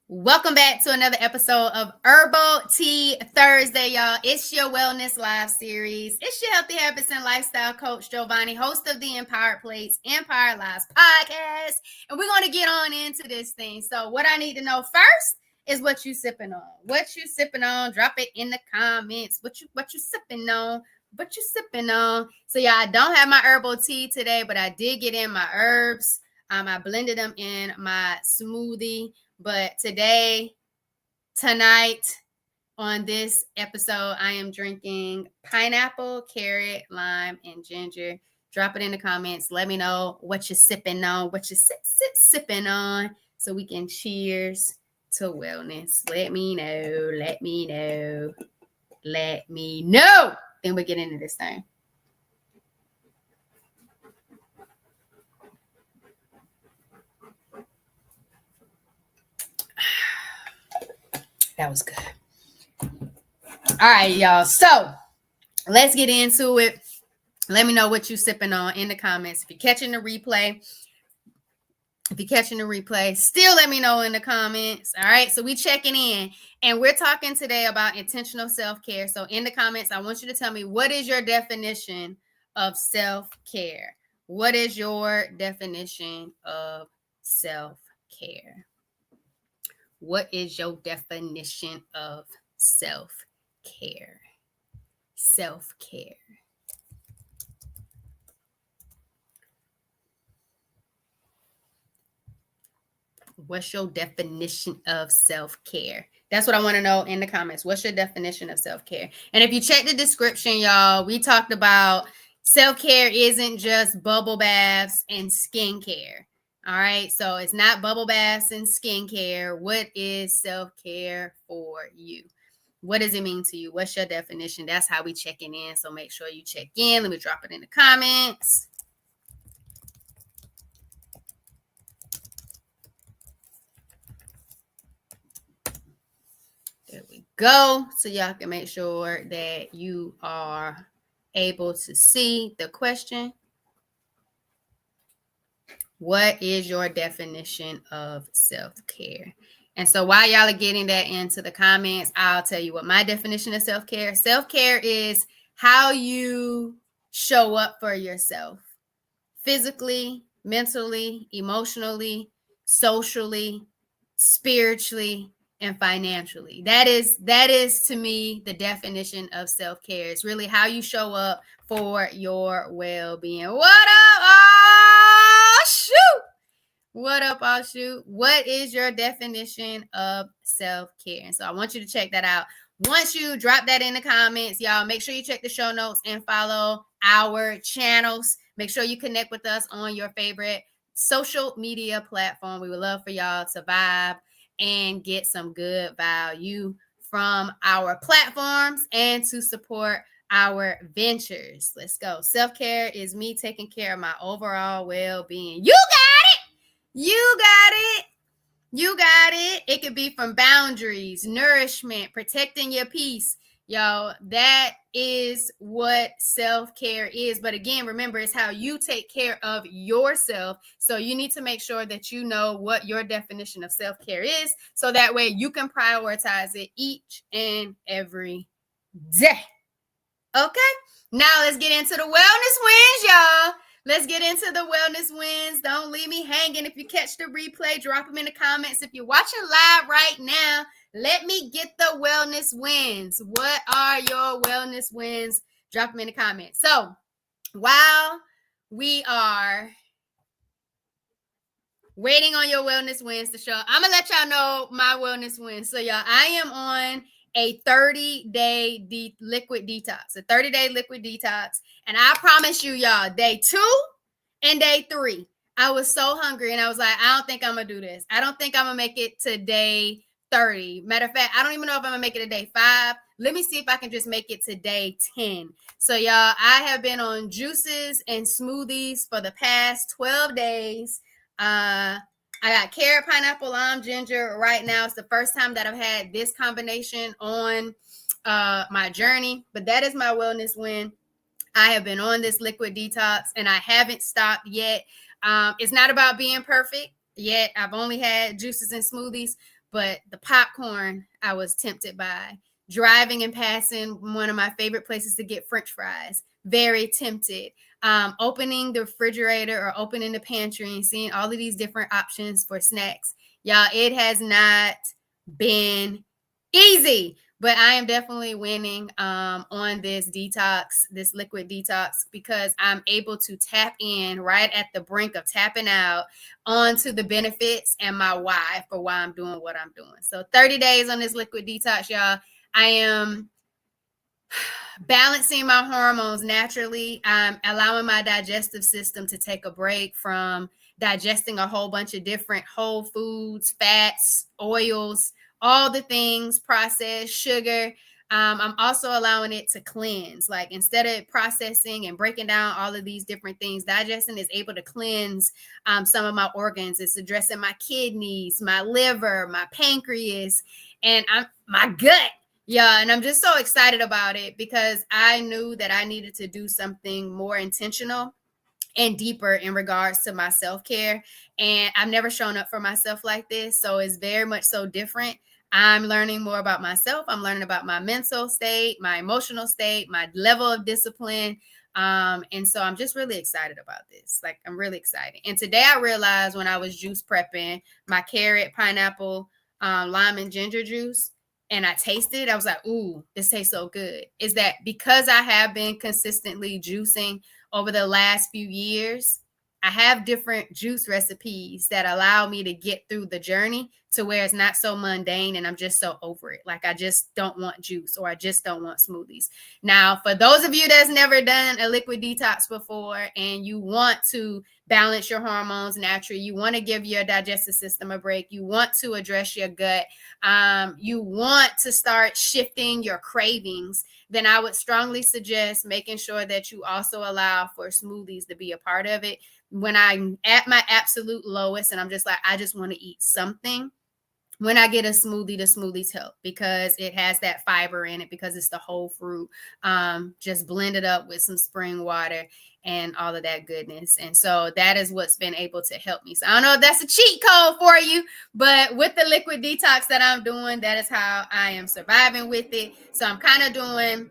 Welcome back to another episode of Herbal Tea Thursday, y'all. It's your Wellness Live series. It's your Healthy Habits and Lifestyle Coach, Giovanni, host of the Empowered Plates, Empire Lives podcast. And we're going to get on into this thing. So what I need to know first is what you sipping on. What you sipping on? Drop it in the comments. What you sipping on? What you sipping on? So yeah, I don't have my herbal tea today, but I did get in my herbs. I blended them in my smoothie. But tonight, on this episode, I am drinking pineapple, carrot, lime, and ginger. Drop it in the comments. Let me know what you're sipping on, what you're sipping on, so we can cheers to wellness. Let me know. Let me know. Let me know. Then we get into this thing. That was good. All right, y'all. So let's get into it. Let me know what you're sipping on in the comments. If you're catching the replay, still let me know in the comments. All right. So we checking in and we're talking today about intentional self-care. So in the comments, I want you to tell me, what is your definition of self-care? What is your definition of self-care? What is your definition of self-care? Self-care. What's your definition of self-care? That's what I want to know in the comments. What's your definition of self-care? And if you check the description, y'all, we talked about self-care isn't just bubble baths and skincare. All right. So it's not bubble baths and skincare. What is self-care for you? What does it mean to you? What's your definition? That's how we checking in. So make sure you check in. Let me drop it in the comments. There we go. So y'all can make sure that you are able to see the question. What is your definition of self-care? And so while y'all are getting that into the comments, I'll tell you what my definition of self-care. Self-care is how you show up for yourself physically, mentally, emotionally, socially, spiritually, and financially. That is to me the definition of self-care. It's really how you show up for your well-being. What up? Oh, shoot. What up, all shoot? What is your definition of self-care? And so I want you to check that out. Once you drop that in the comments, y'all, make sure you check the show notes and follow our channels. Make sure you connect with us on your favorite social media platform. We would love for y'all to vibe and get some good value from our platforms and to support our ventures. Let's go. Self-care is me taking care of my overall well-being. You got it. You got it. You got it. It could be from boundaries, nourishment, protecting your peace. Yo, that is what self-care is. But again, remember, it's how you take care of yourself. So you need to make sure that you know what your definition of self-care is. So that way you can prioritize it each and every day. Okay. Now let's get into the wellness wins, y'all. Let's get into the wellness wins. Don't leave me hanging. If you catch the replay, drop them in the comments. If you're watching live right now, let me get the wellness wins. What are your wellness wins? Drop them in the comments. So while we are waiting on your wellness wins to show, I'm going to let y'all know my wellness wins. So y'all, I am on a 30-day liquid detox, a 30-day liquid detox. And I promise you, y'all, day 2 and day 3, I was so hungry and I was like, I don't think I'm going to do this. I don't think I'm going to make it to day 30. Matter of fact, I don't even know if I'm going to make it to day 5. Let me see if I can just make it to day 10. So y'all, I have been on juices and smoothies for the past 12 days. I got carrot, pineapple, lime, ginger. Right now, it's the first time that I've had this combination on my journey. But that is my wellness win. I have been on this liquid detox and I haven't stopped yet. It's not about being perfect yet. I've only had juices and smoothies. but the popcorn I was tempted by. Driving and passing one of my favorite places to get French fries, very tempted. Opening the refrigerator or opening the pantry and seeing all of these different options for snacks. Y'all, it has not been easy, but I am definitely winning on this detox, this liquid detox, because I'm able to tap in right at the brink of tapping out onto the benefits and my why for why I'm doing what I'm doing. So 30 days on this liquid detox, y'all. I am balancing my hormones naturally. I'm allowing my digestive system to take a break from digesting a whole bunch of different whole foods, fats, oils, all the things, processed sugar. I'm also allowing it to cleanse. Like instead of processing and breaking down all of these different things, digestion is able to cleanse some of my organs. It's addressing my kidneys, my liver, my pancreas, and my gut. Yeah, and I'm just so excited about it because I knew that I needed to do something more intentional and deeper in regards to my self-care. And I've never shown up for myself like this. So it's very much so different. I'm learning more about myself. I'm learning about my mental state, my emotional state, my level of discipline. And so I'm just really excited about this. Like, I'm really excited. And today I realized when I was juice prepping my carrot, pineapple, lime, and ginger juice, and I tasted it, I was like, ooh, this tastes so good. Is that because I have been consistently juicing over the last few years, I have different juice recipes that allow me to get through the journey to where it's not so mundane and I'm just so over it. Like I just don't want juice or I just don't want smoothies. Now, for those of you that's never done a liquid detox before and you want to balance your hormones naturally, you want to give your digestive system a break, you want to address your gut, you want to start shifting your cravings, then I would strongly suggest making sure that you also allow for smoothies to be a part of it. When I'm at my absolute lowest and I'm just like, I just want to eat something, when I get a smoothie, the smoothies help because it has that fiber in it because it's the whole fruit, just blended up with some spring water and all of that goodness. And so that is what's been able to help me. So I don't know if that's a cheat code for you, but with the liquid detox that I'm doing, that is how I am surviving with it. So I'm kind of doing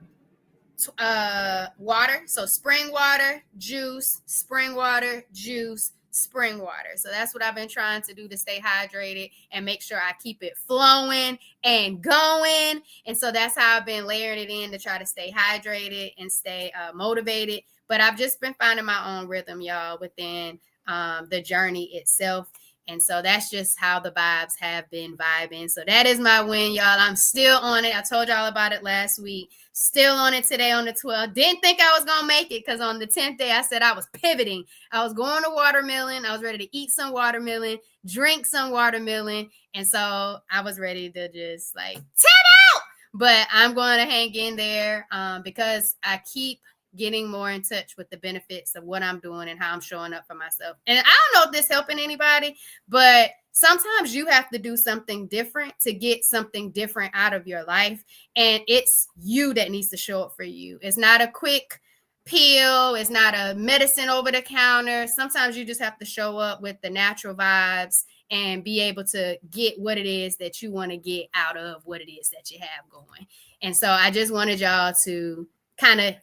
water. So spring water, juice, spring water, juice, spring water. So that's what I've been trying to do to stay hydrated and make sure I keep it flowing and going. And so that's how I've been layering it in to try to stay hydrated and stay motivated. But I've just been finding my own rhythm, y'all, within the journey itself. And so that's just how the vibes have been vibing. So that is my win, y'all. I'm still on it. I told y'all about it last week. Still on it today on the 12th. Didn't think I was going to make it because on the 10th day, I said I was pivoting. I was going to watermelon. I was ready to eat some watermelon, drink some watermelon. And so I was ready to just like, tap out. But I'm going to hang in there because I keep getting more in touch with the benefits of what I'm doing and how I'm showing up for myself. And I don't know if this helping anybody, but sometimes you have to do something different to get something different out of your life. And it's you that needs to show up for you. It's not a quick pill. It's not a medicine over the counter. Sometimes you just have to show up with the natural vibes and be able to get what it is that you want to get out of what it is that you have going. And so I just wanted y'all to kind of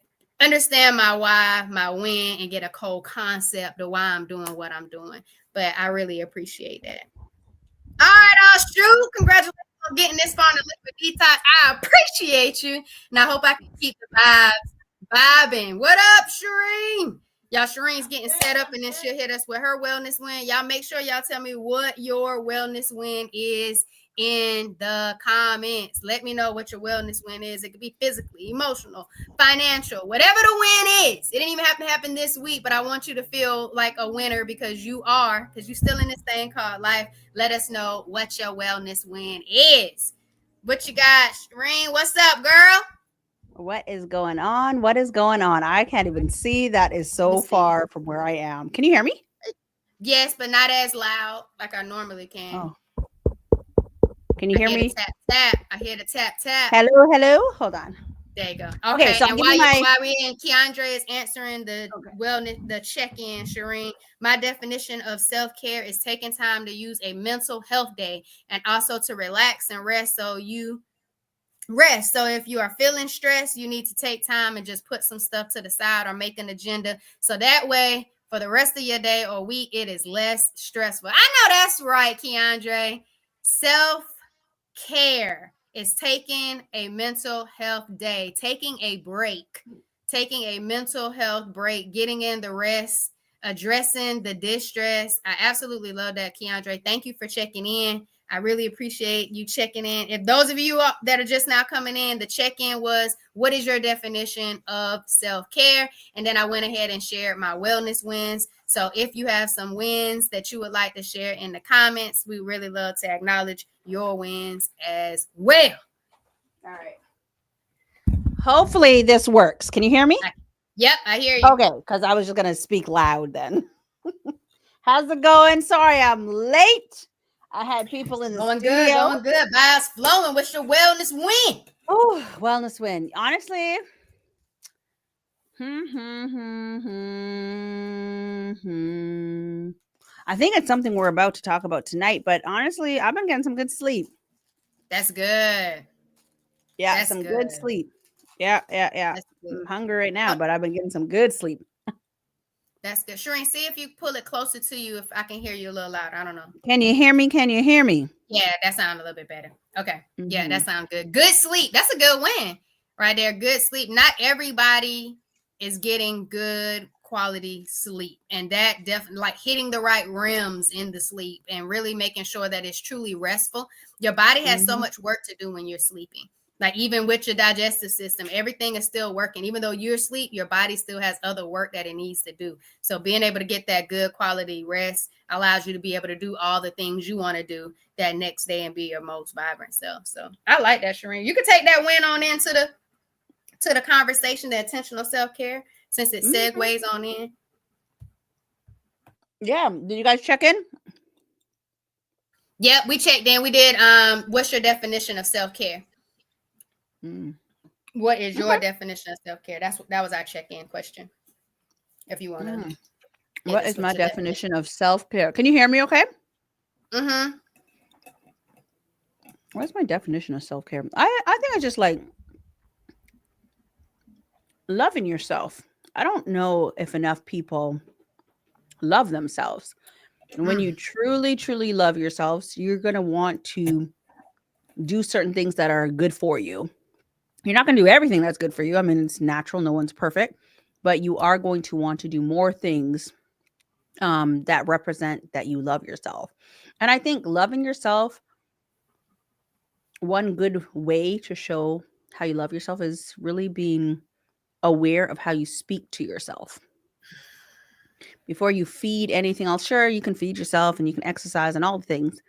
understand my why, my when, and get a cold concept of why I'm doing what I'm doing. But I really appreciate that. All right, Stu, congratulations on getting this far on the liquid detox. I appreciate you. And I hope I can keep the vibes vibing. What up, Shireen? Y'all, Shireen's getting set up and then she'll hit us with her wellness win. Y'all make sure y'all tell me what your wellness win is in the comments. Let me know what your wellness win is. It could be physically, emotional, financial, whatever the win is. It didn't even have to happen this week, but I want you to feel like a winner because you are, because you're still in this thing called life. Let us know what your wellness win is. What you got, Shireen? What's up, girl? What is going on? What is going on? I can't even see. That is so far from where I am. Can you hear me? Yes, but not as loud like I normally can. Oh. Can you hear me? Tap, tap. I hear the tap, tap. Hello, hello. Hold on. There you go. Okay, Okay, so I'll and give you my while we in, Keandre is answering the okay. wellness, the check-in, Shireen. My definition of self-care is taking time to use a mental health day and also to relax and rest. So you rest. So if you are feeling stressed, you need to take time and just put some stuff to the side or make an agenda. So that way, for the rest of your day or week, it is less stressful. I know that's right, Keandre. Self-care is taking a mental health day, taking a break, taking a mental health break, getting in the rest, addressing the distress. I absolutely love that, Keandre. Thank you for checking in. I really appreciate you checking in. If those of you that are just now coming in, the check-in was, what is your definition of self-care? And then I went ahead and shared my wellness wins. So if you have some wins that you would like to share in the comments, we really love to acknowledge your wins as well. All right. Hopefully this works. Can you hear me? Yep, I hear you. Okay, because I was just gonna speak loud then. How's it going? Sorry, I'm late. I had people in the studio. Going good. Vibes flowing. What's your wellness win? Oh, wellness win. Honestly, I think it's something we're about to talk about tonight. But honestly, I've been getting some good sleep. That's good. Yeah, That's some good. good sleep. Yeah. I'm hungry right now, but I've been getting some good sleep. That's good. Shireen, see if you pull it closer to you, if I can hear you a little louder. I don't know. Can you hear me? Can you hear me? Yeah, that sounds a little bit better. Okay. Yeah, that sounds good. Good sleep. That's a good win right there. Good sleep. Not everybody is getting good quality sleep. And that definitely, like hitting the right rims in the sleep and really making sure that it's truly restful. Your body has so much work to do when you're sleeping. Like even with your digestive system, everything is still working. Even though you're asleep, your body still has other work that it needs to do. So being able to get that good quality rest allows you to be able to do all the things you want to do that next day and be your most vibrant self. So I like that, Shireen. You can take that win on into the conversation, the intentional self-care, since it segues on in. Yeah. Did you guys check in? Yep, we checked in. We did what's your definition of self-care? What is your definition of self-care? That was our check-in question. If you want to. What is my definition of self-care? Can you hear me okay? What's my definition of self-care? I think I just like loving yourself. I don't know if enough people love themselves. And when you truly, truly love yourselves, you're going to want to do certain things that are good for you. You're not going to do everything that's good for you. I mean, it's natural. No one's perfect. But you are going to want to do more things that represent that you love yourself. And I think loving yourself, one good way to show how you love yourself is really being aware of how you speak to yourself. Before you feed anything else, sure, you can feed yourself and you can exercise and all the things,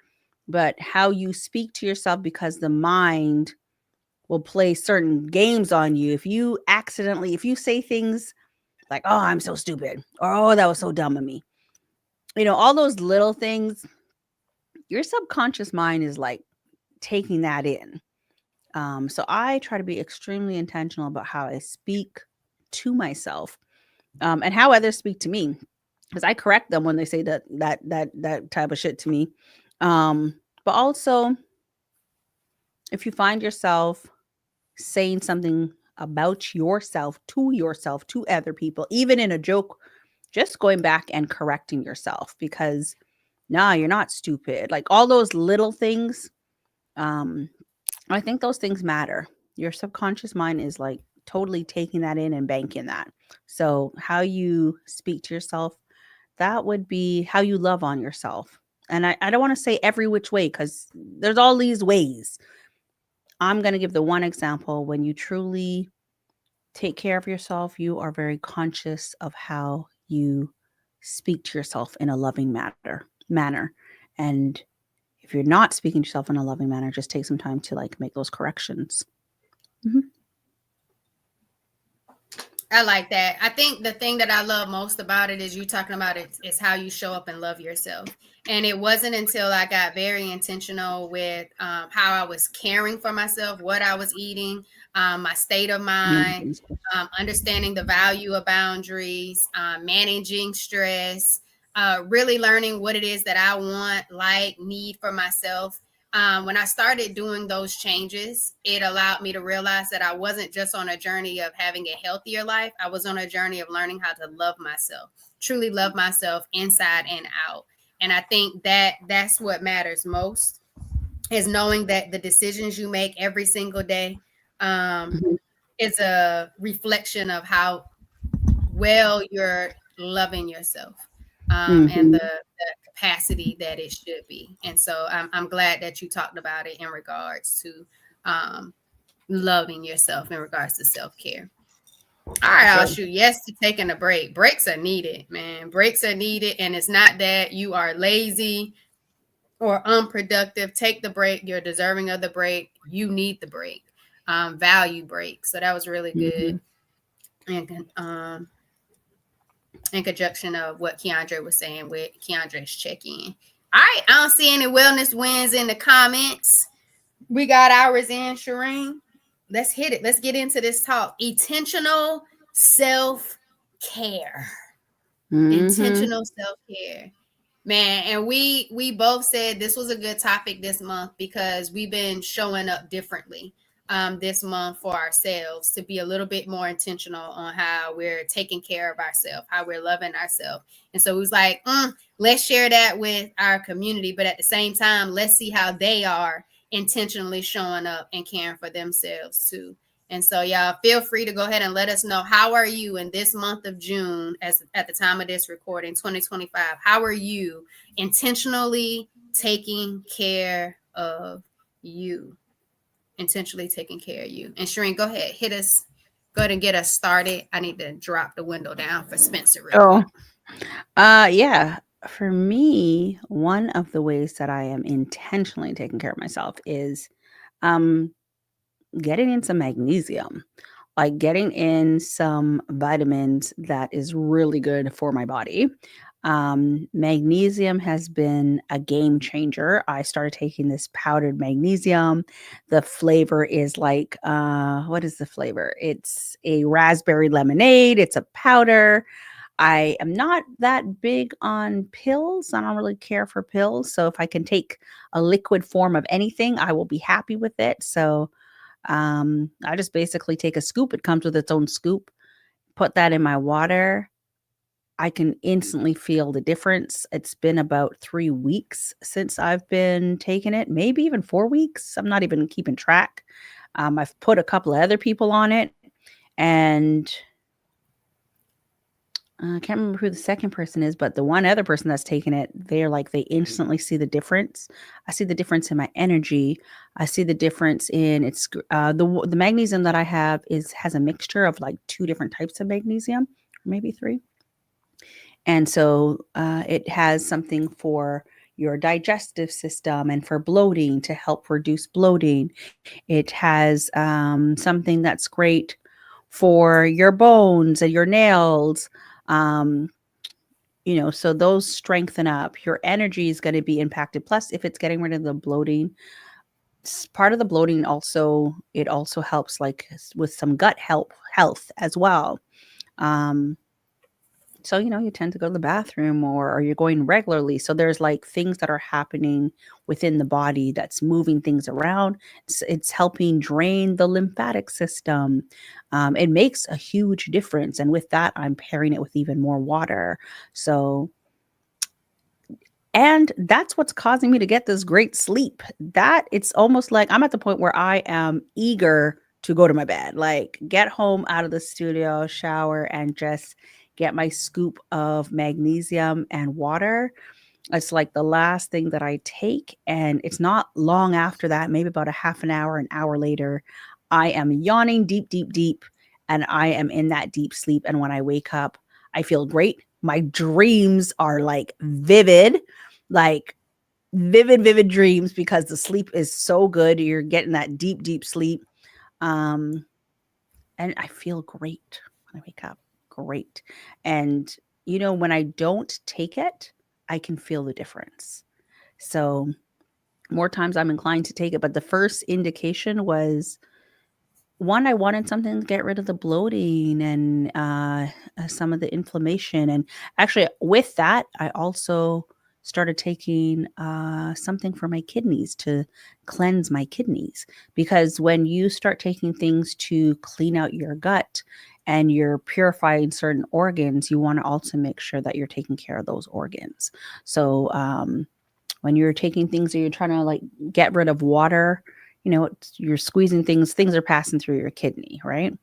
but how you speak to yourself, because the mind will play certain games on you. If you say things like, oh, I'm so stupid, or oh, that was so dumb of me, all those little things, your subconscious mind is like taking that in. So I try to be extremely intentional about how I speak to myself, and how others speak to me, because I correct them when they say that type of shit to me. But also, if you find yourself saying something about yourself to other people, even in a joke, just going back and correcting yourself, because nah, you're not stupid. Like all those little things, I think those things matter. Your subconscious mind is like totally taking that in and banking that. So how you speak to yourself, that would be how you love on yourself. And I don't want to say every which way, because there's all these ways. I'm going to give the one example. When you truly take care of yourself, you are very conscious of how you speak to yourself in a loving manner. And if you're not speaking to yourself in a loving manner, just take some time to like make those corrections. I like that. I think the thing that I love most about it is you talking about it is how you show up and love yourself. And it wasn't until I got very intentional with how I was caring for myself, what I was eating, my state of mind, understanding the value of boundaries, managing stress, really learning what it is that I want, like, need for myself. When I started doing those changes, it allowed me to realize that I wasn't just on a journey of having a healthier life. I was on a journey of learning how to love myself, truly love myself inside and out. And I think that that's what matters most, is knowing that the decisions you make every single day Mhm. is a reflection of how well you're loving yourself, and Mhm. the capacity that it should be. And so I'm glad that you talked about it in regards to um, loving yourself, in regards to self care. All For right, I'll sure. shoot. Yes to taking a break. Breaks are needed, man. Breaks are needed. And it's not that you are lazy or unproductive. Take the break. You're deserving of the break. You need the break. Value break. So that was really good. Mhm. And in conjunction of what Keandre was saying with Keandre's check-in. All right, I don't see any wellness wins in the comments. We got ours in, Shireen. Let's hit it. Let's get into this talk. Intentional self-care. Mhm. Intentional self-care. Man, and we both said this was a good topic this month because we've been showing up differently this month for ourselves, to be a little bit more intentional on how we're taking care of ourselves, how we're loving ourselves. And so it was like, let's share that with our community, but at the same time, let's see how they are intentionally showing up and caring for themselves too. And so, y'all, feel free to go ahead and let us know, how are you in this month of June, as at the time of this recording, 2025? How are you intentionally taking care of you? Intentionally taking care of you. And Shireen, go ahead, hit us. Go ahead and get us started. I need to drop the window down for Spencer real Oh, quick. yeah. For me, one of the ways that I am intentionally taking care of myself is um getting in some magnesium, like getting in some vitamins that is really good for my body. Magnesium has been a game changer. I started taking this powdered magnesium. The flavor is like, what is the flavor? It's a raspberry lemonade. It's a powder. I am not that big on pills. I don't really care for pills. So if I can take a liquid form of anything, I will be happy with it. So I just basically take a scoop. It comes with its own scoop. Put that in my water. I can instantly feel the difference. It's been about 3 weeks since I've been taking it, maybe even 4 weeks. I'm not even keeping track. I've put a couple of other people on it, and I can't remember who the second person is, but the one other person that's taken it, they're like, they instantly see the difference. I see the difference in my energy. I see the difference in the magnesium that I have has a mixture of like two different types of magnesium, maybe three. And so it has something for your digestive system and for bloating, to help reduce bloating. It has something that's great for your bones and your nails. Um, so those strengthen up. Your energy is going to be impacted. Plus, if it's getting rid of the bloating, part of the bloating also, it also helps like with some gut health as well. Um, so you tend to go to the bathroom, or you're going regularly, so there's like things that are happening within the body that's moving things around. It's helping drain the lymphatic system. It makes a huge difference, and with that, I'm pairing it with even more water. So, and that's what's causing me to get this great sleep. That it's almost like I'm at the point where I am eager to go to my bed, like get home out of the studio, shower, and just get my scoop of magnesium and water. It's like the last thing that I take. And it's not long after that, maybe about a half an hour later, I am yawning deep, deep, deep. And I am in that deep sleep. And when I wake up, I feel great. My dreams are like like vivid dreams, because the sleep is so good. You're getting that deep, deep sleep. Um, and I feel great. when I wake up. Great. And, when I don't take it, I can feel the difference. So more times I'm inclined to take it. But the first indication was one, I wanted something to get rid of the bloating and some of the inflammation. And actually, with that, I also started taking something for my kidneys to cleanse my kidneys. Because when you start taking things to clean out your gut and you're purifying certain organs, you want to also make sure that you're taking care of those organs. So, when you're taking things or you're trying to like get rid of water, you're squeezing things are passing through your kidney, right?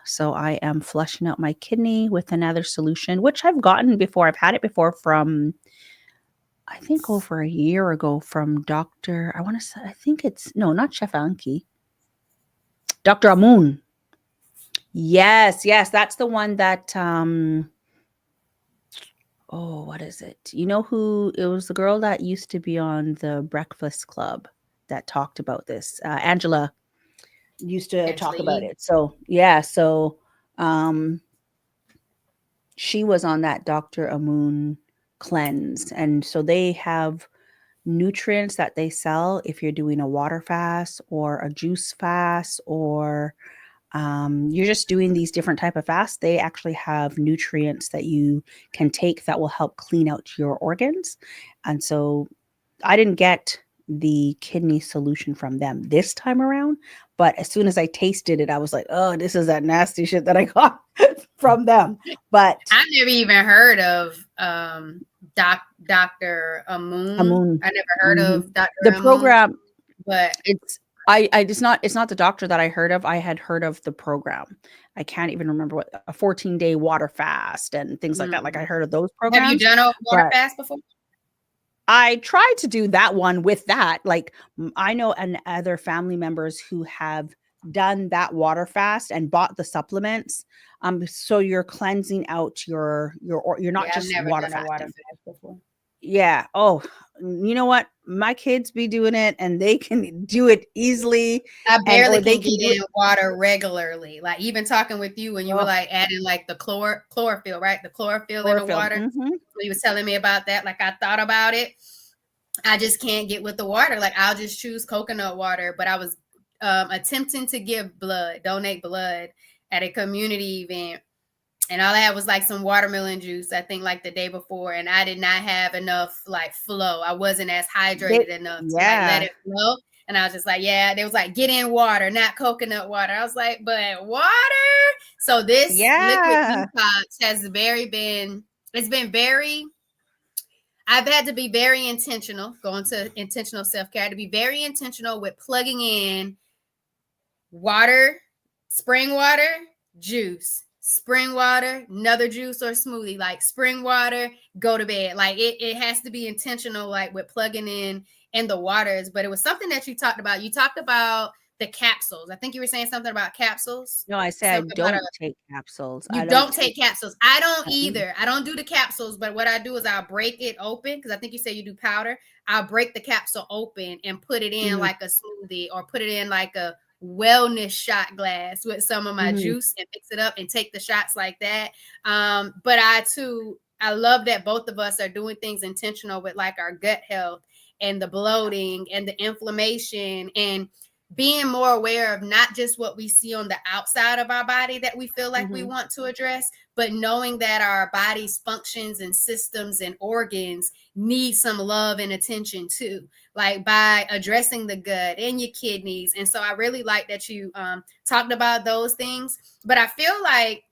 So I am flushing out my kidney with another solution, which I've gotten before. I've had it before from, I think over a year ago from Dr. I want to say, I think it's, no, not Chef Anki, Dr. Amun. Yes, that's the one that, oh, what is it? You know who, it was the girl that used to be on the Breakfast Club that talked about this. Angela used to talk about Actually, it. So yeah, so um she was on that Dr. Amun cleanse. And so they have nutrients that they sell if you're doing a water fast or a juice fast, or you're just doing these different type of fasts. They actually have nutrients that you can take that will help clean out your organs. And so I didn't get the kidney solution from them this time around, but as soon as I tasted it, I was like, "Oh, this is that nasty shit that I got from them." But I've never even heard of Dr. Amun. Amun, I never heard mhm. of Dr. The Amun, program, but it's it's not the doctor that I heard of. I had heard of the program. I can't even remember what a 14-day water fast and things like that. Like I mm. heard of those Have you programs, done a water but fast before? I tried to do that one with that. Like I know and other family members who have done that water fast and bought the supplements. So you're cleansing out you're not Yeah, I've just never water done a water fasting. fast before. Yeah. Oh, you know what? My kids be doing it and they can do it easily I and barely or they can can get do it. in water regularly. Like even talking with you when you were Oh, like adding like the chlorophyll, right? The chlorophyll in the chlorophyll. water. When you was telling me about that, like I thought about it. I just can't get with the water. Like I'll just choose coconut water. But I was attempting to donate blood at a community event. And all I had was like some watermelon juice, I think like the day before. And I did not have enough like flow. I wasn't as hydrated enough to like let Yeah. it flow. And I was just like, yeah, they was like, get in water, not coconut water. I was like, but water. So this liquid Yeah. detox it's been very, I've had to be very intentional, going to intentional self-care, to be very intentional with plugging in water, spring water, juice, spring water, another juice or smoothie, like spring water, go to bed. Like it has to be intentional, like with plugging in the waters. But it was something that you talked about. You talked about the capsules. I think you were saying something about capsules. No, I say I Something about don't take capsules. you I don't don't take take capsules. I don't mm-mm. either. I don't do the capsules, but what I do is I'll break it open because I think you say you do powder. I'll break the capsule open and put it in Mhm, like a smoothie or put it in like a wellness shot glass with some of my mhm, juice and mix it up and take the shots like that. But I love that both of us are doing things intentional with like our gut health and the bloating and the inflammation and being more aware of not just what we see on the outside of our body that we feel like we mhm, want to address, but knowing that our body's functions and systems and organs need some love and attention too, like by addressing the gut and your kidneys. And so I really like that you talked about those things. But I feel like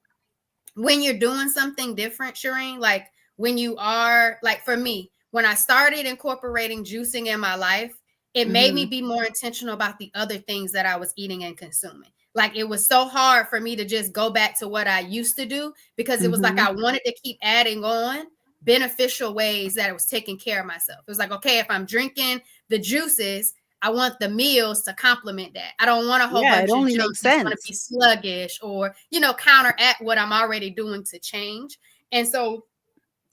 when you're doing something different, Shireen, like when you are, like for me, when I started incorporating juicing in my life, it made me mhm, be more intentional about the other things that I was eating and consuming. Like it was so hard for me to just go back to what I used to do because it was like mhm. I wanted to keep adding on beneficial ways that I was taking care of myself. It was like, okay, if I'm drinking the juices, I want the meals to complement that. I don't want a whole Yeah, it bunch of only junk makes that's going to sense. be sluggish or, counteract what I'm already doing to change. And so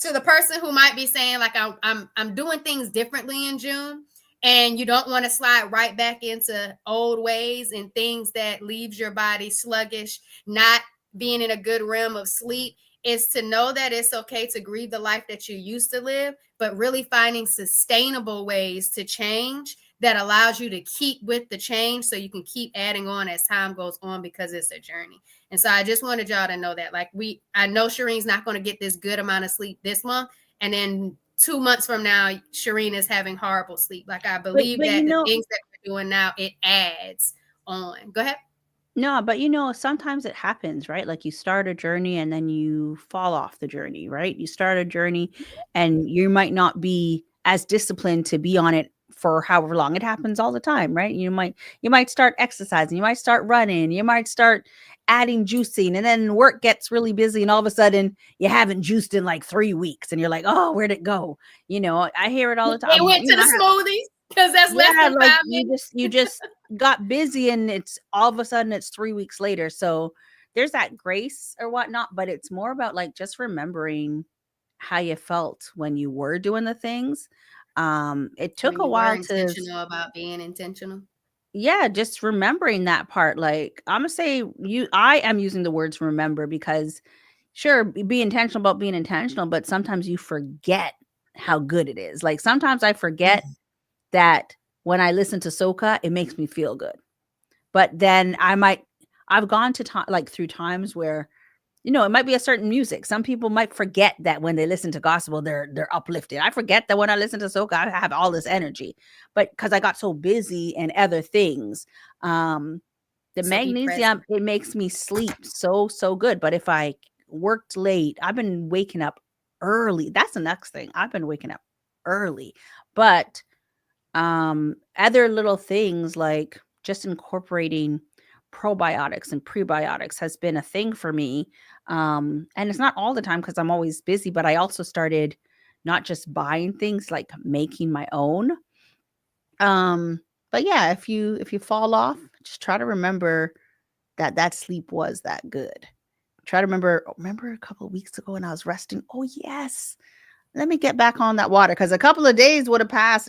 to the person who might be saying like I'm doing things differently in June and you don't want to slide right back into old ways and things that leaves your body sluggish, not being in a good realm of sleep is to know that it's okay to grieve the life that you used to live, but really finding sustainable ways to change that allows you to keep with the change so you can keep adding on as time goes on, because it's a journey. And so I just wanted y'all to know that, like, I know Shireen's not going to get this good amount of sleep this month, and then 2 months from now, Shireen is having horrible sleep. Like, I believe But that the things that we're doing now, it adds on. Go ahead. no, but sometimes it happens, right? Like you start a journey and then you fall off the journey, right? You start a journey and you might not be as disciplined to be on it for however long. It happens all the time, right? You might start exercising, you might start running, you might start adding juicing, and then work gets really busy and all of a sudden you haven't juiced in like 3 weeks and you're like, "Oh, where'd it go?" I hear it all the It time. went to the smoothies because that's less Yeah, than like 5 minutes. you just got busy and it's all of a sudden it's 3 weeks later. So there's that grace or whatnot, but it's more about like just remembering how you felt when you were doing the things. It took When a you were while to intentional about being intentional. yeah, just remembering that part. Like I'm gonna say I am using the words remember because sure, be intentional about being intentional, but sometimes you forget how good it is. Like sometimes I forget that when I listen to soca, it makes me feel good. But then I've gone to time like through times where, it might be a certain music. Some people might forget that when they listen to gospel, they're uplifted. I forget that when I listen to soca, I have all this energy. But because I got so busy and other things, the So be present. magnesium, it makes me sleep so good. But if I worked late, I've been waking up early. That's the next thing. I've been waking up early. But other little things like just incorporating probiotics and prebiotics has been a thing for me. And it's not all the time because I'm always busy, but I also started not just buying things, like making my own. But yeah, if you fall off, just try to remember that sleep was that good. Try to remember a couple of weeks ago when I was resting. Oh yes, let me get back on that water, because a couple of days would have passed.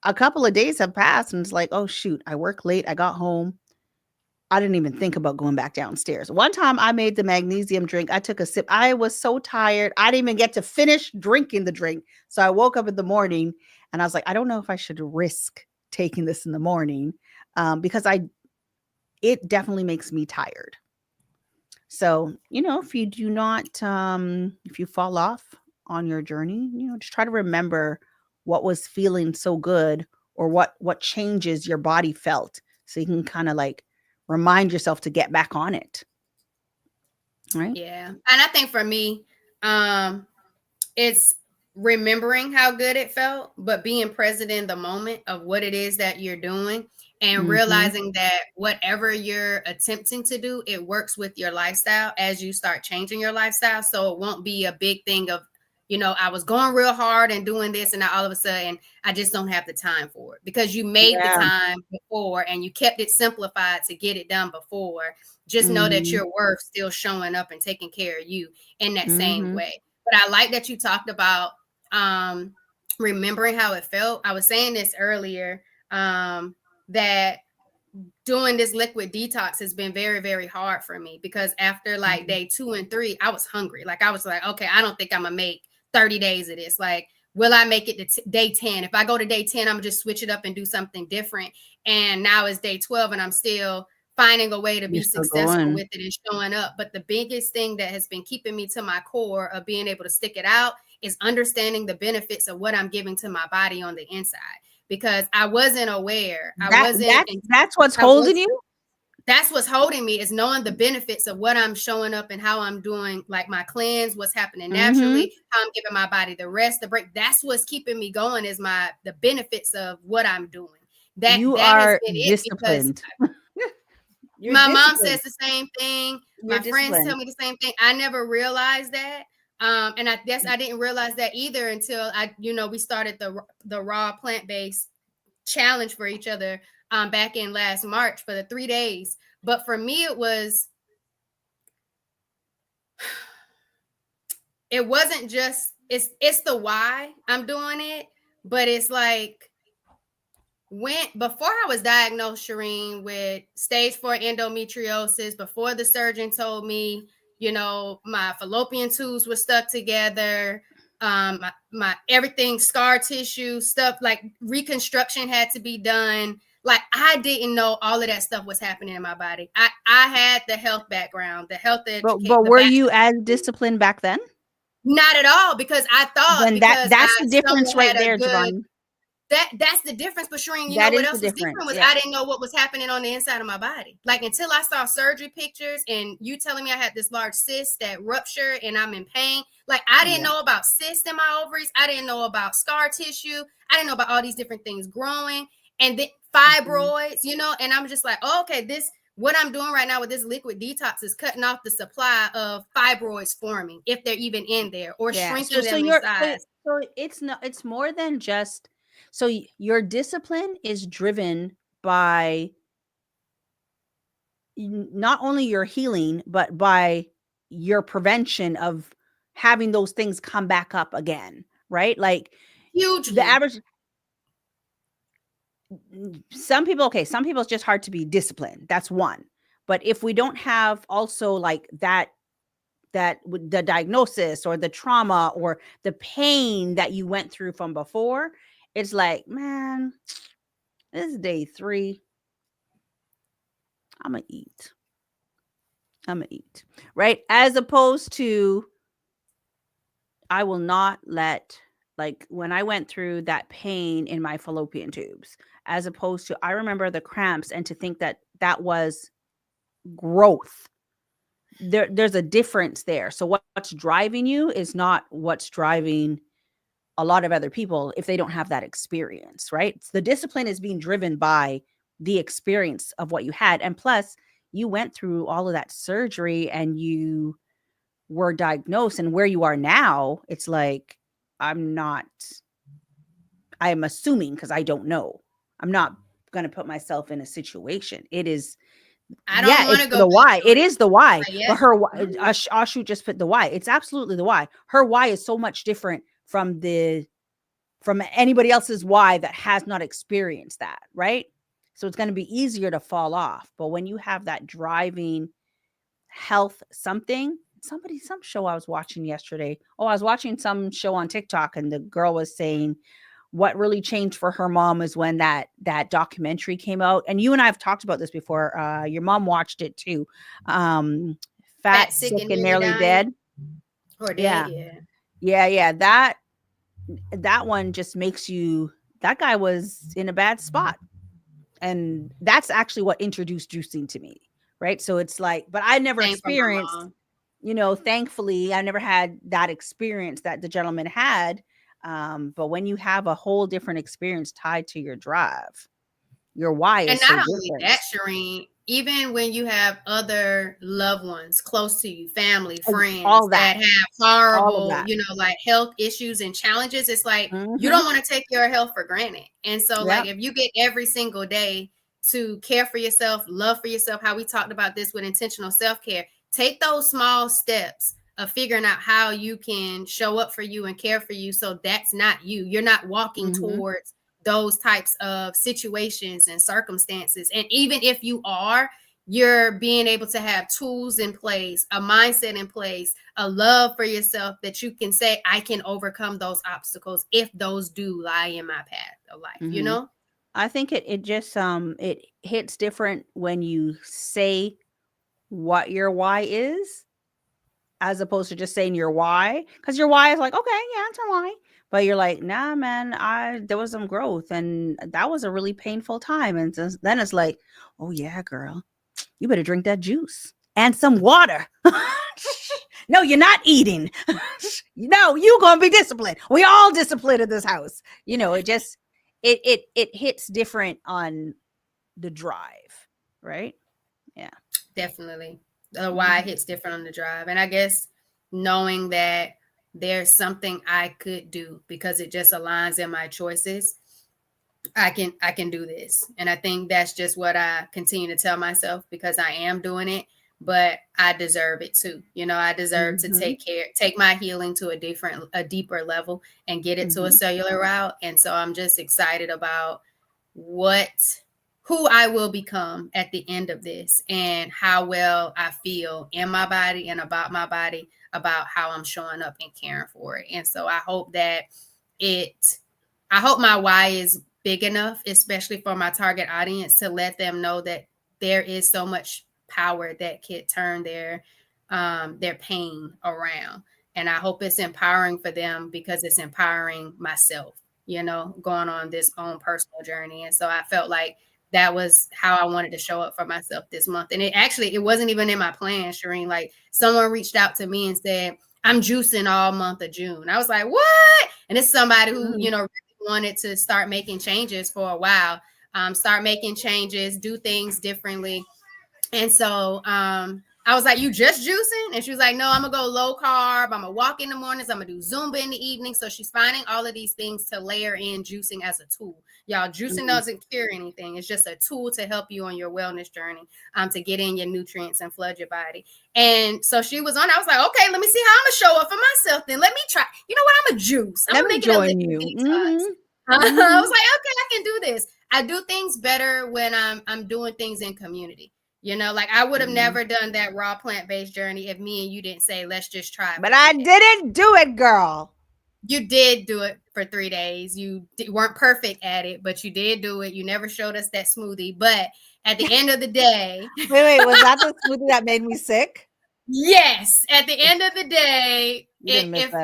A couple of days have passed and it's like, oh shoot, I work late. I got home. I didn't even think about going back downstairs. One time I made the magnesium drink. I took a sip. I was so tired. I didn't even get to finish drinking the drink. So I woke up in the morning and I was like, I don't know if I should risk taking this in the morning, because it definitely makes me tired. So, if you do not, if you fall off on your journey, just try to remember what was feeling so good, or what changes your body felt, so you can kind of like remind yourself to get back on it. Right? Yeah. And I think for me, it's remembering how good it felt, but being present in the moment of what it is that you're doing, and Mm-hmm. realizing that whatever you're attempting to do, it works with your lifestyle as you start changing your lifestyle. So it won't be a big thing of, I was going real hard and doing this, and now all of a sudden I just don't have the time for it, because you made the Yeah. time before and you kept it simplified to get it done before. Just know that Mm-hmm. you're worth still showing up and taking care of you in that same Mm-hmm. way. But I like that you talked about um, remembering how it felt. I was saying this earlier, that doing this liquid detox has been very, very hard for me, because after like day 2 and 3, I was hungry. Like, I was like, okay, I don't think I'm gonna make 30 days of this. Like, will I make it to day 10? If I go to day 10, I'm gonna just switch it up and do something different. And now it's day 12 and I'm still finding a way to You're be still successful going. with it and showing up. But the biggest thing that has been keeping me to my core of being able to stick it out is understanding the benefits of what I'm giving to my body on the inside, because I wasn't aware. That that's what's I holding was you. That's what's holding me, is knowing the benefits of what I'm showing up and how I'm doing, like my cleanse, what's happening Mm-hmm. naturally, how I'm giving my body the rest, the break. That's what's keeping me going, is the benefits of what I'm doing. That You that has are been it, because disciplined. You're my mom disciplined. says the same thing. You're My friends tell disciplined. me the same thing. I never realized that. And I guess I didn't realize that either until we started the raw plant-based challenge for each other back in last March for the 3 days. But for me, it wasn't just, it's the why I'm doing it, but it's like went before I was diagnosed, Shireen, with stage 4 endometriosis, before the surgeon told me, my fallopian tubes were stuck together, my everything, scar tissue stuff, like reconstruction had to be done. Like, I didn't know all of that stuff was happening in my body. I had the health background, the health educate, But the were bachelor. you as disciplined back then? Not at all, because I thought, Then because that's I the difference somewhat right had a there, good, Giovanni. that's the difference. But Shereen, That what is the else was difference. different was Yeah. I didn't know what was happening on the inside of my body. Like, until I saw surgery pictures and you telling me I had this large cyst that ruptured and I'm in pain. Like, I didn't know about cysts in my ovaries. I didn't know about scar tissue. I didn't know about all these different things growing, and then fibroids, and I'm just like, oh, okay, what I'm doing right now with this liquid detox is cutting off the supply of fibroids forming, if they're even in there, or shrinking them in size. So it's more than just, so your discipline is driven by not only your healing, but by your prevention of having those things come back up again, right? Like, Hugely. the average, some people, it's just hard to be disciplined. That's one. But if we don't have also like that the diagnosis or the trauma or the pain that you went through from before, it's like, man, this is day 3. I'm gonna eat, right? As opposed to, I will not let, like, when I went through that pain in my fallopian tubes, as opposed to, I remember the cramps, and to think that that was growth. There's a difference there. So what's driving you is not what's driving a lot of other people if they don't have that experience, right? The discipline is being driven by the experience of what you had. And plus, you went through all of that surgery and you were diagnosed, and where you are now, it's like, I'm assuming, because I don't know. I'm not going to put myself in a situation. It is, I don't want it's to go the why. It it. is the why. Yeah. But her, Ashu just put the why. It's absolutely the why. Her why is so much different from anybody else's why that has not experienced that, right? So it's going to be easier to fall off. But when you have that driving health some show I was watching yesterday. Oh, I was watching some show on TikTok, and the girl was saying what really changed for her mom is when that documentary came out. And you and I have talked about this before. Your mom watched it too. Fat, Sick, and Nearly Dead. Or dead, Yeah. That one just makes you, that guy was in a bad spot. And that's actually what introduced juicing to me. Right. So it's like, but I never experienced, thankfully, I never had that experience that the gentleman had. But when you have a whole different experience tied to your drive, your why is so different. And not only that, Shireen, even when you have other loved ones close to you, family, friends, all that have horrible, like health issues and challenges, it's like, you don't want to take your health for granted. And so like, if you get every single day to care for yourself, love for yourself, how we talked about this with intentional self-care, take those small steps of figuring out how you can show up for you and care for you. So that's not you. You're not walking towards those types of situations and circumstances. And even if you are, you're being able to have tools in place, a mindset in place, a love for yourself that you can say, I can overcome those obstacles if those do lie in my path of life, I think it just it hits different when you say what your why is, as opposed to just saying your why, because your why is like, okay, yeah, it's a why, but you're like, nah, man, there was some growth, and that was a really painful time, and then it's like, oh yeah, girl, you better drink that juice and some water. No, you're not eating. No, you gonna be disciplined. We all disciplined in this house. It just it hits different on the drive, right? Yeah, definitely. The why hits different on the drive. And I guess knowing that there's something I could do because it just aligns in my choices, I can do this. And I think that's just what I continue to tell myself, because I am doing it, but I deserve it too. I deserve to take my healing to a deeper level and get it to a cellular route. And so I'm just excited about who I will become at the end of this, and how well I feel in my body and about my body, about how I'm showing up and caring for it. And so I hope my why is big enough, especially for my target audience, to let them know that there is so much power that could turn their pain around. And I hope it's empowering for them, because it's empowering myself, going on this own personal journey. And so I felt like that was how I wanted to show up for myself this month. And it wasn't even in my plan, Shireen. Like, someone reached out to me and said, I'm juicing all month of June. I was like, what? And it's somebody who, really wanted to start making changes for a while, start making changes, do things differently. And so I was like, you just juicing? And she was like, no, I'm going to go low carb. I'm going to walk in the mornings. I'm going to do Zumba in the evening. So she's finding all of these things to layer in juicing as a tool. Y'all, juicing doesn't cure anything. It's just a tool to help you on your wellness journey, to get in your nutrients and flood your body. And so she was on. I was like, okay, let me see how I'm going to show up for myself. Then let me try. You know what? I'm a juice. I'm going to join you. I was like, okay, I can do this. I do things better when I'm doing things in community. Like, I would have never done that raw plant-based journey if me and you didn't say, let's just try it. But I didn't do it, girl. You did do it for 3 days. You weren't perfect at it, but you did do it. You never showed us that smoothie. But at the end of the day... Wait, was that the smoothie that made me sick? Yes. At the end of the day, if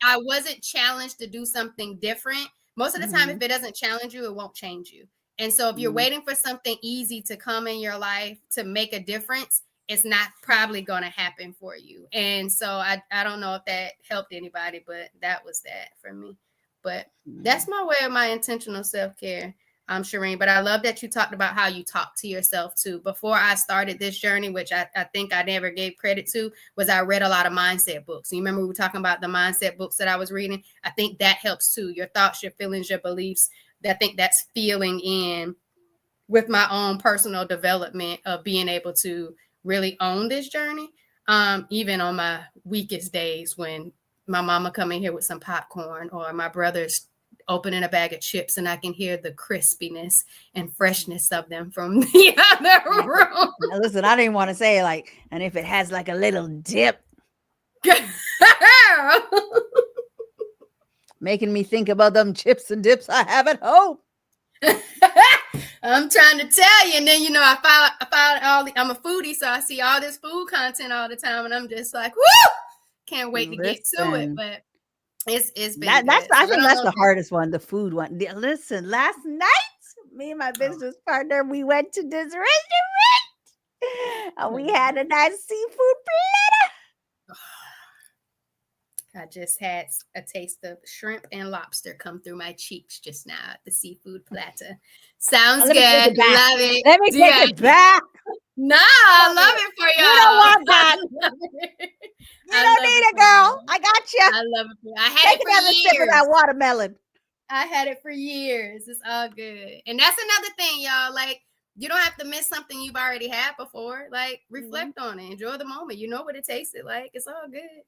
I wasn't challenged to do something different, most of the time, if it doesn't challenge you, it won't change you. And so if you're waiting for something easy to come in your life to make a difference, it's not probably going to happen for you. And so I don't know if that helped anybody, but that was that for me. But that's my way of my intentional self-care, Shireen. But I love that you talked about how you talk to yourself too. Before I started this journey, which I think I never gave credit to, was I read a lot of mindset books. You remember we were talking about the mindset books that I was reading? I think that helps too. Your thoughts, your feelings, your beliefs. I think that's feeling in with my own personal development of being able to really own this journey. Even on my weakest days, when my mama come in here with some popcorn, or my brother's opening a bag of chips and I can hear the crispiness and freshness of them from the other room. Now, listen, I didn't want to say like, and if it has like a little dip. Making me think about them chips and dips I have at home. I'm trying to tell you. And then, I found I'm a foodie, so I see all this food content all the time, and I'm just like, woo! Can't wait to get to it. But it's been I think that's the hardest one, the food one. Listen, last night, me and my business partner, we went to this restaurant, and we had a nice seafood platter. I just had a taste of shrimp and lobster come through my cheeks just now at the seafood platter. Sounds good. Love it. Let me take it back. No, I love it for y'all. You don't want that. You don't need it, girl. I got you. I love it for you. I had it for years. Take another sip of that watermelon. I had it for years. It's all good. And that's another thing, y'all. Like, you don't have to miss something you've already had before. Like, reflect on it. Enjoy the moment. You know what it tasted like. It's all good.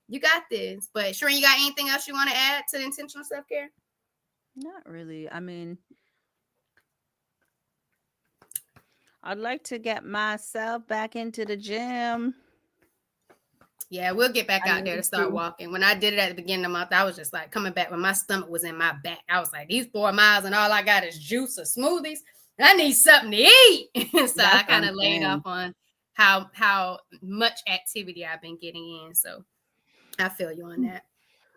You got this. But Shireen, you got anything else you want to add to the intentional self-care? Not really. I mean, I'd like to get myself back into the gym. Yeah, we'll get back out there to start walking. When I did it at the beginning of the month, I was just like coming back when my stomach was in my back. I was like, these 4 miles and all I got is juice or smoothies. I need something to eat. So I kind of laid off on how much activity I've been getting in. So I feel you on that.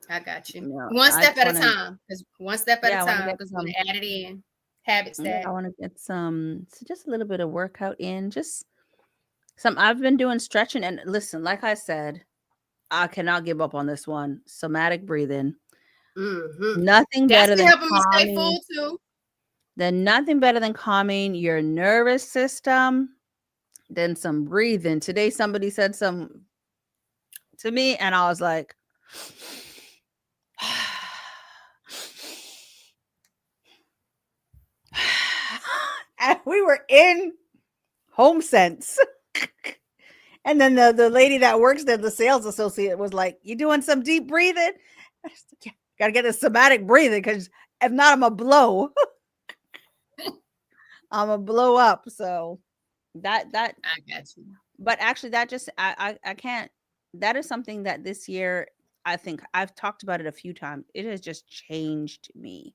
I got you. No, one step at a time. One step at a time. Because we're going to add it in. Habit stack. I want to get just a little bit of workout in. Just I've been doing stretching. And listen, like I said, I cannot give up on this one. Somatic breathing. Mm-hmm. Nothing better than helping me stay full too. Then nothing better than calming your nervous system than some breathing. Today, somebody said some to me, and I was like, and we were in Home Sense. And then the lady that works there, the sales associate, was like, you doing some deep breathing? I said, yeah, got to get the somatic breathing, because if not, I'm a blow. I'm gonna blow up. So that I got you. but actually that just I can't, that is something that this year I think I've talked about it a few times. It has just changed me.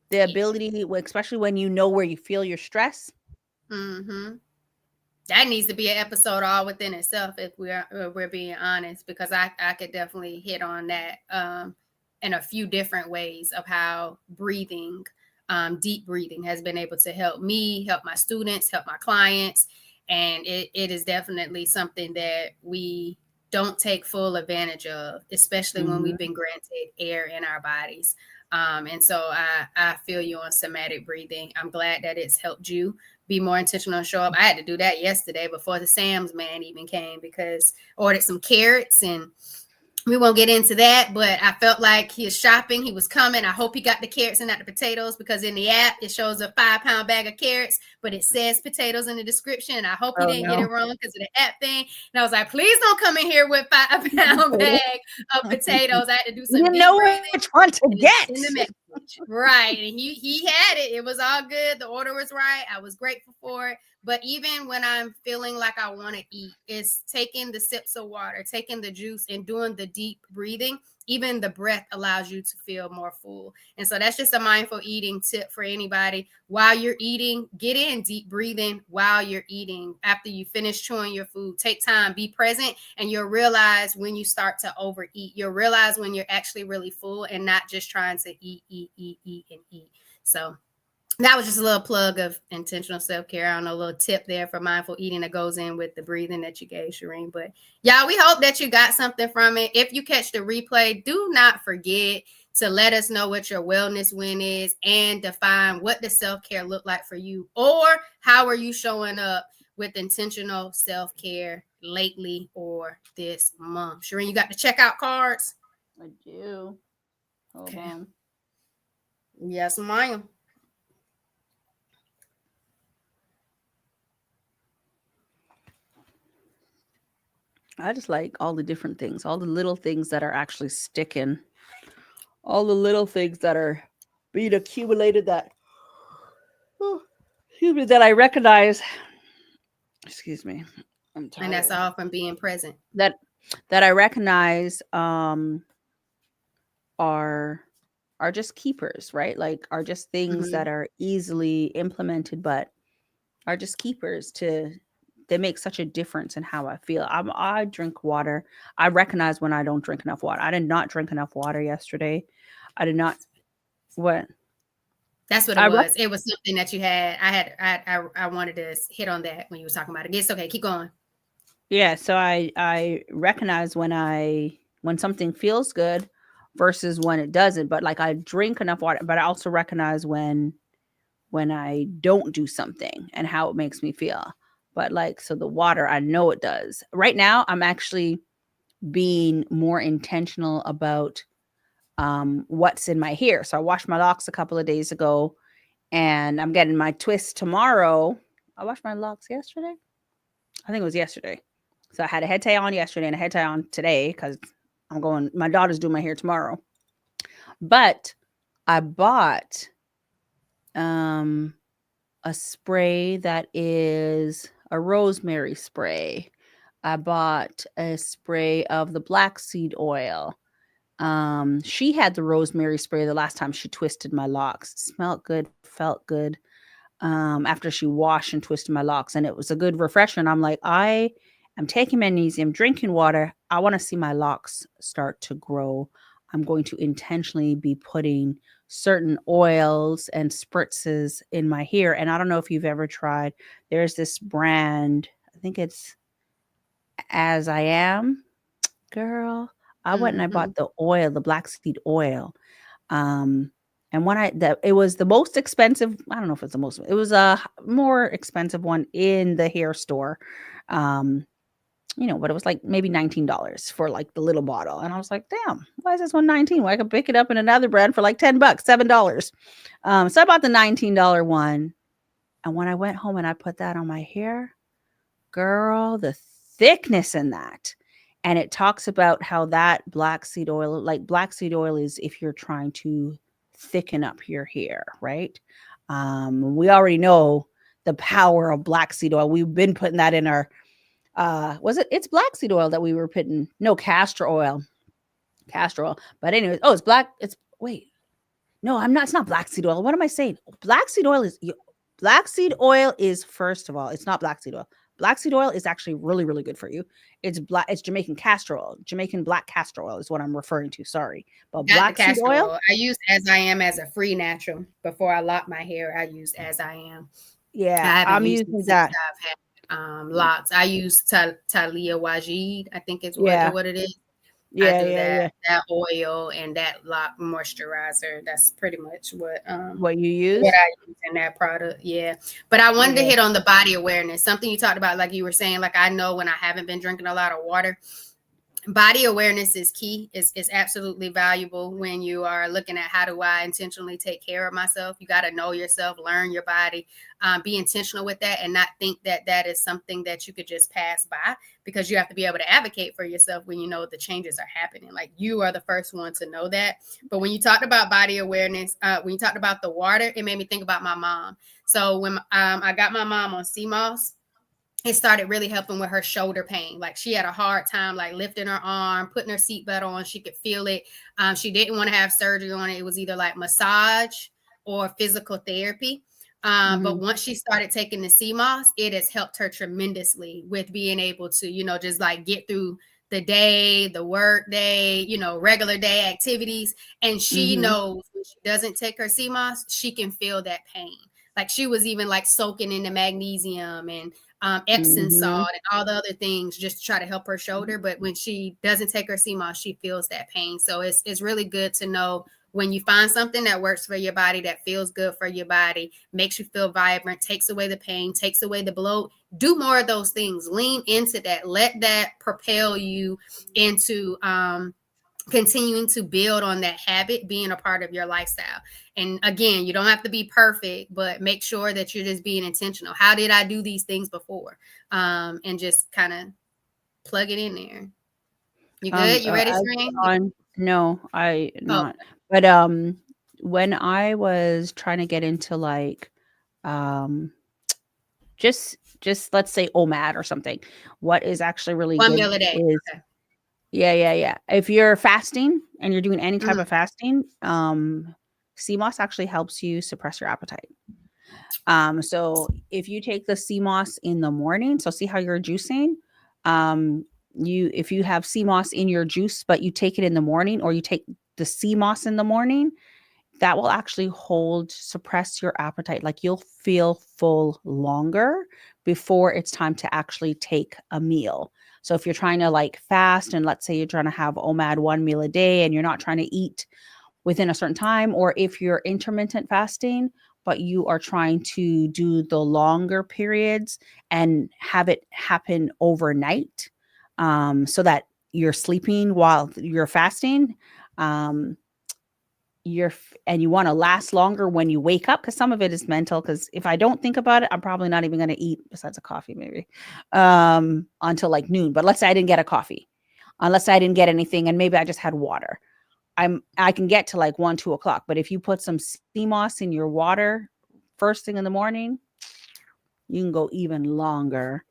The Yeah. ability, especially when you know where you feel your stress. Mm-hmm. That needs to be an episode all within itself if we're being honest, because I could definitely hit on that in a few different ways of how breathing, deep breathing, has been able to help me, help my students, help my clients. And it is definitely something that we don't take full advantage of, especially when Hmm. we've been granted air in our bodies. And so I feel you on somatic breathing. I'm glad that it's helped you be more intentional and show up. I had to do that yesterday before the Sam's man even came, because I ordered some carrots, and we won't get into that, but I felt like he was shopping. He was coming. I hope he got the carrots and not the potatoes, because in the app it shows a 5-pound bag of carrots, but it says potatoes in the description. And I hope he Oh didn't get no. it wrong because of the app thing. And I was like, please don't come in here with 5-pound bag of potatoes. I had to do You some didn't deep know breathing which one to and send the get. message. Right. And he had it. It was all good. The order was right. I was grateful for it. But even when I'm feeling like I want to eat, it's taking the sips of water, taking the juice, and doing the deep breathing. Even the breath allows you to feel more full. And so that's just a mindful eating tip for anybody. While you're eating, get in deep breathing while you're eating. After you finish chewing your food, take time, be present, and you'll realize when you start to overeat. You'll realize when you're actually really full and not just trying to eat, and eat. So that was just a little plug of intentional self-care. I don't know, a little tip there for mindful eating that goes in with the breathing that you gave, Shireen. But y'all, we hope that you got something from it. If you catch the replay, do not forget to let us know what your wellness win is, and define what does self-care look like for you, or how are you showing up with intentional self-care lately or this month. Shireen, you got the checkout cards? I do. Hold Okay. on. Yes, ma'am. I just like all the different things, all the little things that are actually sticking, all the little things that are being accumulated that, oh, excuse me, that I recognize. Excuse me, I'm And that's tired. all from being present. That that I recognize are are just keepers, right? Like are just things Mm-hmm. that are easily implemented, but are just keepers to, they make such a difference in how I feel. I drink water. I recognize when I don't drink enough water. I did not drink enough water yesterday. I did not. What? That's what it I was. It was something that you had. I wanted to hit on that when you were talking about it. It's okay. Keep going. Yeah, so I recognize when something feels good versus when it doesn't. But like I drink enough water, but I also recognize when I don't do something and how it makes me feel. But like, so the water, I know it does. Right now, I'm actually being more intentional about what's in my hair. So I washed my locks a couple of days ago, and I'm getting my twist tomorrow. I washed my locks yesterday. I think it was yesterday. So I had a head tie on yesterday and a head tie on today because I'm going. My daughter's doing my hair tomorrow. But I bought um a spray that is a rosemary spray. I bought a spray of the black seed oil. She had the rosemary spray the last time she twisted my locks. Smelled good, felt good. After she washed and twisted my locks, and it was a good refresher. And I'm like, I am taking magnesium, drinking water. I want to see my locks start to grow. I'm going to intentionally be putting certain oils and spritzes in my hair. And I don't know if you've ever tried, there's this brand, I think it's As I Am, girl. I went and I Mm-hmm. bought the oil, the black seed oil. Um, and when it was the most expensive, I don't know if it's the most, it was a more expensive one in the hair store. Um, but it was like maybe $19 for like the little bottle. And I was like, damn, why is this one 19? Well, I could pick it up in another brand for like $10, $7. So I bought the $19 one. And when I went home and I put that on my hair, girl, the thickness in that. And it talks about how that black seed oil, like black seed oil is if you're trying to thicken up your hair, right? We already know the power of black seed oil. We've been putting that in our it's black seed oil that we were putting. No, castor oil. Castor oil. But anyways, oh, it's black. It's wait. No, I'm not. It's not black seed oil. What am I saying? Black seed oil is, first of all, it's not black seed oil. Black seed oil is actually really, really good for you. It's Jamaican castor oil. Jamaican black castor oil is what I'm referring to. Sorry. But Got the black seed castor oil, oil. I used As I Am as a free natural. Before I locked my hair, I used As I Am. yeah, I haven't I'm used it using since that. I've had locks. I use Talia Wajid, I think is Yeah. what it is. I Yeah, do yeah, yeah. that oil and that lock moisturizer. That's pretty much what What you what use? I use in that product. Yeah. But I wanted to Yeah. hit on the body awareness. Something you talked about, like you were saying, like I know when I haven't been drinking a lot of water, body awareness is key. Is absolutely valuable when you are looking at how do I intentionally take care of myself. You got to know yourself, learn your body, be intentional with that, and not think that that is something that you could just pass by, because you have to be able to advocate for yourself when you know the changes are happening. Like you are the first one to know that. But when you talked about body awareness, when you talked about the water, it made me think about my mom. So when I got my mom on CMOS, it started really helping with her shoulder pain. Like she had a hard time like lifting her arm, putting her seatbelt on. She could feel it. She didn't want to have surgery on it. It was either like massage or physical therapy. But Mhm. once she started taking the CMOS, it has helped her tremendously with being able to, just like get through the day, the work day, regular day activities. And she Mhm. knows when she doesn't take her CMOS, she can feel that pain. Like she was even like soaking in the magnesium and Epsom Mhm. salt and all the other things just to try to help her shoulder. But when she doesn't take her CMOS, she feels that pain. So it's really good to know when you find something that works for your body, that feels good for your body, makes you feel vibrant, takes away the pain, takes away the bloat. Do more of those things. Lean into that. Let that propel you into continuing to build on that habit being a part of your lifestyle. And again, you don't have to be perfect, but make sure that you're just being intentional. How did I do these things before? And just kind of plug it in there. You good? You ready, As Serene? on no, I Oh, not. But when I was trying to get into like um just let's say OMAD or something, what is actually really one good meal a day. is Okay. yeah, yeah, yeah. If you're fasting and you're doing any type Mhm. of fasting, CMOS actually helps you suppress your appetite. So if you take the CMOS in the morning, so see how you're juicing, um, if you have CMOS in your juice, but you take it in the morning, or you take the CMOS in the morning, that will actually suppress your appetite. Like you'll feel full longer before it's time to actually take a meal. So if you're trying to like fast, and let's say you're trying to have OMAD one meal a day and you're not trying to eat within a certain time, or if you're intermittent fasting, but you are trying to do the longer periods and have it happen overnight, so that you're sleeping while you're fasting, um, and you want to last longer when you wake up, because some of it is mental, because if I don't think about it, I'm probably not even going to eat besides a coffee maybe until like noon. But let's say I didn't get a coffee, unless I didn't get anything, and maybe I just had water, I can get to like 1, 2 o'clock. But if you put some sea moss in your water first thing in the morning, you can go even longer.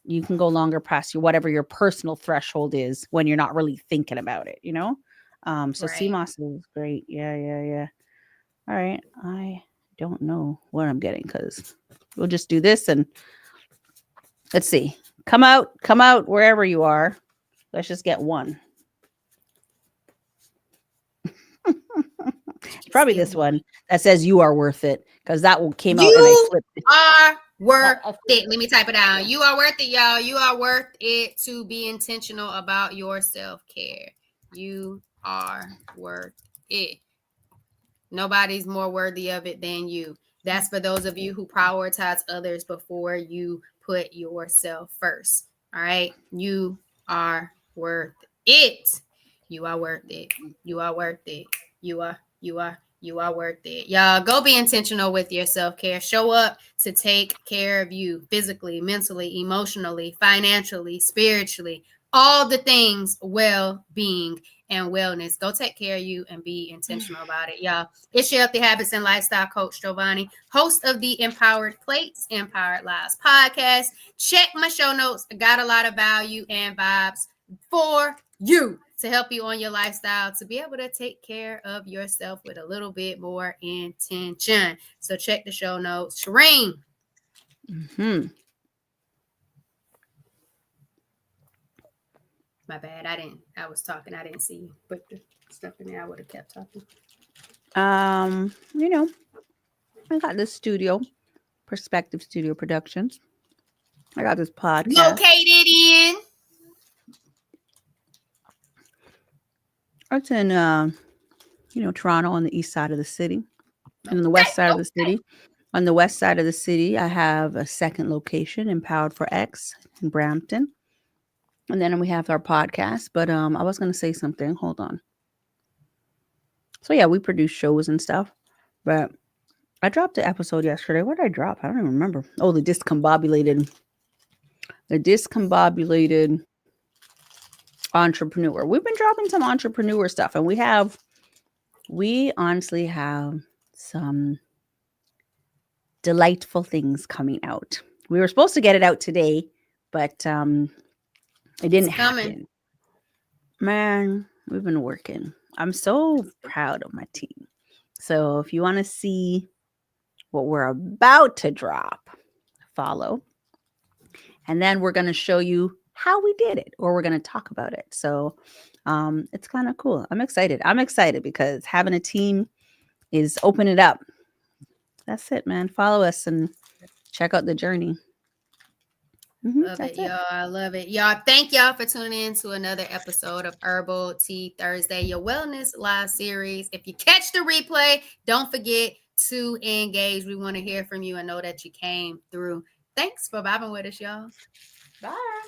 You can go longer past your whatever your personal threshold is when you're not really thinking about it, you know? So sea Right. moss is great. Yeah, yeah, yeah. All right. I don't know what I'm getting, because we'll just do this and let's see. Come out wherever you are. Let's just get one. It's Just probably get this one. one that says you are worth it, because that one came out and I You flipped it. are worth I it. Let me type it down. You are worth it, y'all. You are worth it to be intentional about your self care. You are worth it. Nobody's more worthy of it than you. That's for those of you who prioritize others before you put yourself first. All right. You are worth it. You are worth it. You are worth it. You are worth it. Y'all go be intentional with your self care. Show up to take care of you physically, mentally, emotionally, financially, spiritually, all the things well being. and wellness. Go take care of you and be intentional about it, y'all. It's your Healthy Habits and Lifestyle Coach Giovanni, host of the Empowered Plates, Empowered Lives podcast. Check my show notes. I got a lot of value and vibes for you to help you on your lifestyle, to be able to take care of yourself with a little bit more intention. So check the show notes. Shireen. My bad. I was talking. I didn't see you put the stuff in there. I would have kept talking. You know, I got this studio, Perspective Studio Productions. I got this podcast. Located in. It's in, Toronto on the east side of the city, and on the west side of the city. On the west side of the city, I have a second location, Empowered for X in Brampton. And then we have our podcast. But I was going to say something. Hold on. So, yeah, we produce shows and stuff. But I dropped the episode yesterday. What did I drop? I don't even remember. Oh, the discombobulated entrepreneur. We've been dropping some entrepreneur stuff. And we honestly have some delightful things coming out. We were supposed to get it out today, but it didn't happen. Man, we've been working. I'm so proud of my team. So if you want to see what we're about to drop, follow. And then we're going to show you how we did it, or we're going to talk about it. So it's kind of cool. I'm excited. Because having a team is open it up. That's it, man. Follow us and check out the journey. Love it, y'all. I love it. Y'all, thank y'all for tuning in to another episode of Herbal Tea Thursday, your wellness live series. If you catch the replay, don't forget to engage. We want to hear from you and know that you came through. Thanks for vibing with us, y'all. Bye.